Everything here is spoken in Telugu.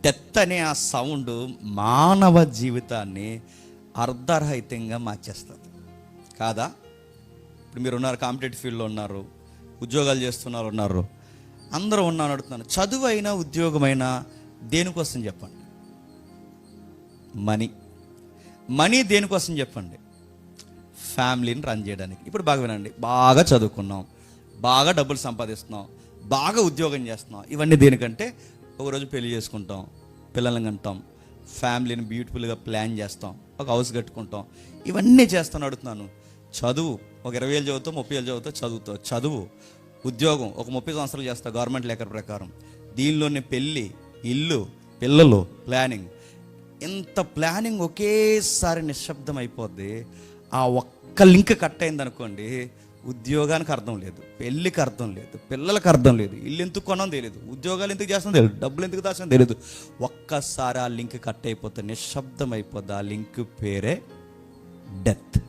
డెత్ అనే ఆ సౌండ్ మానవ జీవితాన్ని అర్ధరహితంగా మార్చేస్తుంది కాదా? ఇప్పుడు మీరు ఉన్నారు, కాంపిటేటివ్ ఫీల్డ్లో ఉన్నారు, ఉద్యోగాలు ఉన్నారు, అందరూ అడుగుతున్నాను. చదువు అయినా ఉద్యోగమైనా దేనికోసం చెప్పండి? మనీ దేనికోసం చెప్పండి? ఫ్యామిలీని రన్ చేయడానికి. ఇప్పుడు బాగా వినండి, బాగా చదువుకున్నాం, బాగా డబ్బులు సంపాదిస్తున్నాం, బాగా ఉద్యోగం చేస్తున్నాం, ఇవన్నీ దేనికంటే ఒకరోజు పెళ్లి చేసుకుంటాం, పిల్లల్ని కంటాం, ఫ్యామిలీని బ్యూటిఫుల్గా ప్లాన్ చేస్తాం, ఒక హౌస్ కట్టుకుంటాం, ఇవన్నీ చేస్తాను. అడుగుతున్నాను, చదువు ఒక 20,000 చదువుతావు, 30,000 చదువుతావు, చదువు ఉద్యోగం ఒక 30 సంవత్సరాలు చేస్తావు గవర్నమెంట్ లెక్క ప్రకారం, దీనిలోనే పెళ్ళి, ఇల్లు, పిల్లలు, ప్లానింగ్, ఇంత ప్లానింగ్ ఒకేసారి నిశ్శబ్దం అయిపోద్ది. ఆ ఒక్క లింక్ కట్ అయింది అనుకోండి, ఉద్యోగానికి అర్థం లేదు, పెళ్ళికి అర్థం లేదు, పిల్లలకు అర్థం లేదు, ఇల్లు ఎందుకు కొనం తెలియదు, ఉద్యోగాలు ఎందుకు చేస్తాం తెలియదు, డబ్బులు ఎందుకు దాచడం తెలియదు. ఒక్కసారి ఆ లింక్ కట్ అయిపోతే నిశ్శబ్దం అయిపోద్ది. ఆ లింక్ పేరే డెత్.